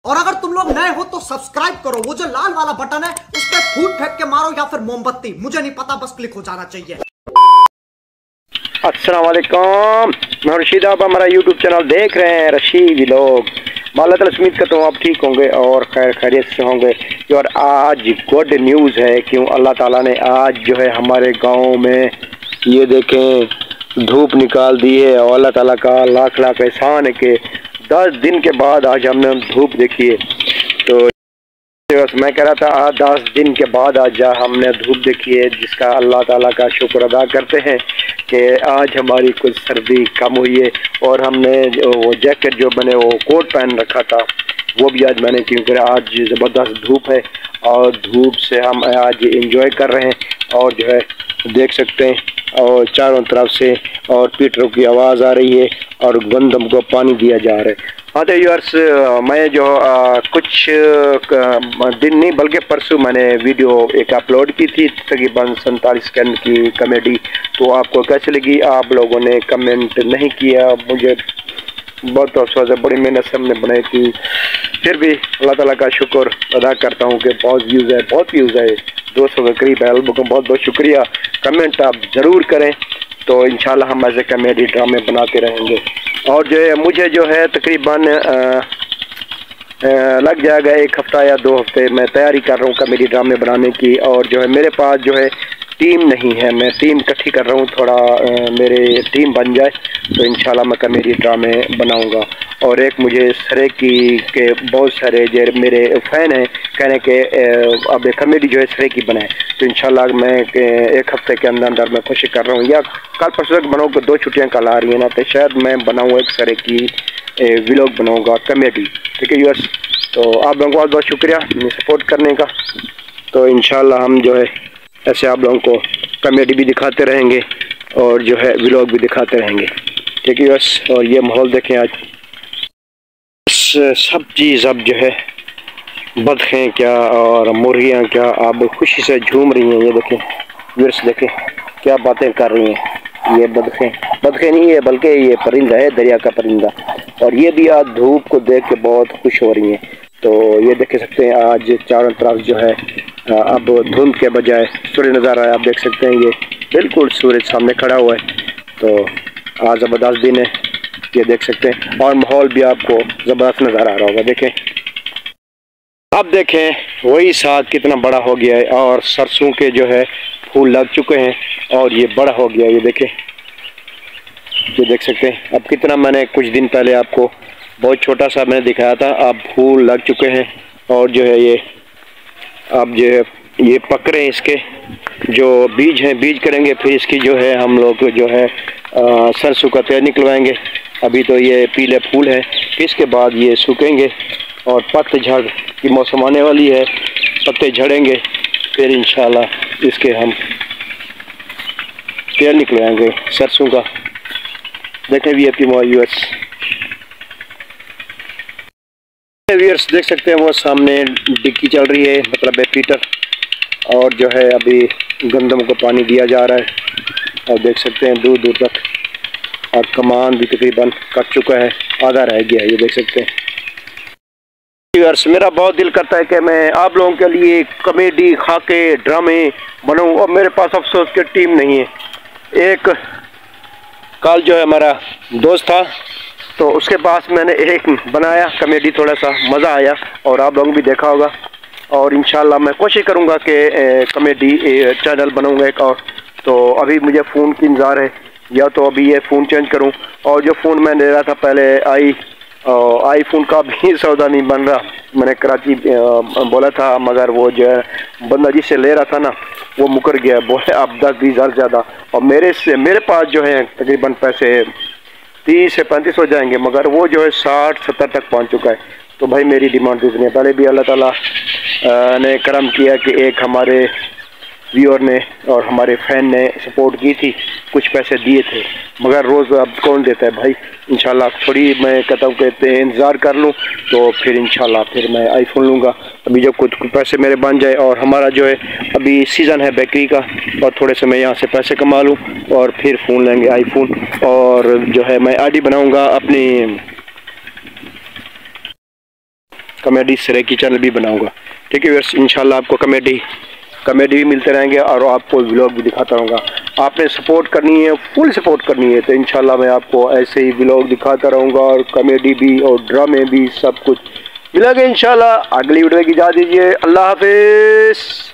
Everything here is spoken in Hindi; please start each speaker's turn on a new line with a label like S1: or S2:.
S1: और अगर तुम लोग नए हो तो सब्सक्राइब करो, वो जो लाल वाला बटन है उस पर फूट फेंक के मारो या फिर मोमबत्ती, मुझे नहीं पता, बस क्लिक हो जाना चाहिए।
S2: अस्सलाम वालेकुम, मैं रशीद, आप हमारा यूट्यूब चैनल देख रहे हैं रशीद व्लॉग। अल्लाह ताला उम्मीद करता हूँ आप ठीक होंगे और खैरियत से होंगे। और आज गुड न्यूज़ है, क्यों अल्लाह ताला ने आज जो है हमारे गांव में ये देखें धूप निकाल दी है। और अल्लाह ताला का लाख लाख एहसान है कि 10 दिन के बाद आज हमने धूप देखी है। तो मैं कह रहा था आज 10 दिन के बाद आज हमने धूप देखी है, जिसका अल्लाह ताला का शुक्र अदा करते हैं कि आज हमारी कुछ सर्दी कम हुई है। और हमने वो जैकेट जो मैंने वो कोट पहन रखा था वो भी आज मैंने, क्योंकि आज ज़बरदस्त धूप है और धूप से हम आज इंजॉय कर रहे हैं। और जो है देख सकते हैं और चारों तरफ से और पीटरों की आवाज़ आ रही है और गंदम को पानी दिया जा रहा है। हाँ तो व्यूअर्स, मैं जो कुछ दिन नहीं बल्कि परसों मैंने वीडियो एक अपलोड की थी तकरीबन 47 सेकंड की कॉमेडी। तो आपको कैसी लगी? आप लोगों ने कमेंट नहीं किया, मुझे बहुत अफसोस है, बड़ी मेहनत से हमने बनाई थी। फिर भी अल्लाह ताला का शुक्र अदा करता हूँ कि बहुत व्यूज़ है, 200 के करीब है। बहुत बहुत शुक्रिया। कमेंट आप ज़रूर करें, तो इंशाल्लाह हम ऐसे कॉमेडी ड्रामे बनाते रहेंगे। और जो है मुझे जो है तकरीबन लग जाएगा 1 हफ्ता या 2 हफ्ते मैं तैयारी कर रहा हूँ कॉमेडी ड्रामे बनाने की। और जो है मेरे पास जो है टीम नहीं है, मैं टीम इकट्ठी कर रहा हूँ, थोड़ा मेरे टीम बन जाए तो इंशाल्लाह मैं कॉमेडी ड्रामे बनाऊँगा। और एक मुझे सरेकी के बहुत सारे जो मेरे फ़ैन हैं कहने के अब कॉमेडी जो है सरेकी बनाए, तो इंशाल्लाह मैं 1 हफ्ते के अंदर मैं कोशिश कर रहा हूँ, या कल परसों तक बनाऊँ, 2 छुट्टियाँ कल आ रही हैं ना, तो शायद मैं बनाऊँ एक सरेकी व्लॉग बनाऊँगा कॉमेडी। ठीक है व्यूअर्स, तो आप लोगों को बहुत बहुत शुक्रिया सपोर्ट करने का। तो इंशाल्लाह हम जो है ऐसे आप लोगों को कॉमेडी भी दिखाते रहेंगे और जो है व्लॉग भी दिखाते रहेंगे। ठीक है बस। और ये माहौल देखें, आज सब चीज़ अब जो है बतखें क्या और मुर्गियाँ क्या अब खुशी से झूम रही हैं। ये देखें व्यूअर्स, देखें क्या बातें कर रही हैं। ये बतखें नहीं है बल्कि ये परिंदा है, दरिया का परिंदा। और ये भी आज धूप को देख के बहुत खुश हो रही हैं। तो ये देख सकते हैं आज चारों तरफ जो है अब धुंध के बजाय सूर्य नज़ारा है। आप देख सकते हैं ये बिल्कुल सूरज सामने खड़ा हुआ है। तो आज ज़बरदस्त दिन है, ये देख सकते हैं। और माहौल भी आपको ज़बरदस्त नज़र आ रहा होगा। देखें, अब देखें वही साग कितना बड़ा हो गया है और सरसों के जो है फूल लग चुके हैं और ये बड़ा हो गया। ये देखें, ये देख सकते हैं। अब कितना मैंने कुछ दिन पहले आपको बहुत छोटा सा मैंने दिखाया था, अब फूल लग चुके हैं। और जो है ये अब जो है ये पक रहे हैं, इसके जो बीज हैं बीज करेंगे, फिर इसकी जो है हम लोग जो है सरसों का तेल निकलवाएंगे। अभी तो ये पीले फूल है, फिर इसके बाद ये सूखेंगे और पतझड़ की मौसम आने वाली है, पत्ते झड़ेंगे, फिर इंशाल्लाह इसके हम तेल निकलवाएंगे सरसों का। देखें वीआईपी व्यूअर्स, व्यूअर्स देख सकते हैं वो सामने डिक्की चल रही है, मतलब है पीटर। और जो है अभी गंदम को पानी दिया जा रहा है और देख सकते हैं दूर दूर तक। और कमान भी तकरीबन कट चुका है, आधा रह गया है, ये देख सकते हैं। व्यूअर्स, मेरा बहुत दिल करता है कि मैं आप लोगों के लिए कॉमेडी खाके ड्रामे बनाऊं, और मेरे पास अफसोस की टीम नहीं है। एक कल जो है हमारा दोस्त था, तो उसके पास मैंने एक बनाया कॉमेडी, थोड़ा सा मज़ा आया और आप लोगों ने भी देखा होगा। और इंशाल्लाह मैं कोशिश करूँगा कि कॉमेडी चैनल बनाऊँगा एक और। तो अभी मुझे फ़ोन की इंतज़ार है, या तो अभी ये फ़ोन चेंज करूँ। और जो फ़ोन मैं ले रहा था पहले आईफोन का भी सौदा नहीं बन रहा। मैंने कराची बोला था, मगर वो जो है बंदा जिससे ले रहा था ना वो मुकर गया, बोले अब 10-20 हज़ार ज़्यादा। और मेरे पास जो है तकरीबन पैसे 30 से 35 हो जाएंगे, मगर वो जो है 60-70 तक पहुंच चुका है। तो भाई मेरी डिमांड इतनी है। पहले भी अल्लाह ताला ने करम किया कि एक हमारे व्यूअर ने और हमारे फ़ैन ने सपोर्ट की थी, कुछ पैसे दिए थे, मगर रोज़ अब कौन देता है भाई। इंशाल्लाह थोड़ी मैं कहता हूँ कि इंतज़ार कर लूँ, तो फिर इंशाल्लाह फिर मैं आईफोन लूँगा। अभी जो कुछ पैसे मेरे बन जाए और हमारा जो है अभी सीज़न है बेकरी का, और थोड़े से मैं यहाँ से पैसे कमा लूँ और फिर फ़ोन लेंगे आईफोन। और जो है मैं आईडी बनाऊँगा अपनी कॉमेडी सरेकी चैनल भी बनाऊंगा। ठीक है व्यूअर्स, इंशाल्लाह आपको कॉमेडी भी मिलते रहेंगे और आपको व्लॉग भी दिखाता रहूँगा। आपने सपोर्ट करनी है, फुल सपोर्ट करनी है, तो इंशाल्लाह मैं आपको ऐसे ही व्लॉग दिखाता रहूँगा और कॉमेडी भी और ड्रामे भी सब कुछ मिलेगा इंशाल्लाह। अगली वीडियो की इजाज़त दीजिए। अल्लाह हाफिज़।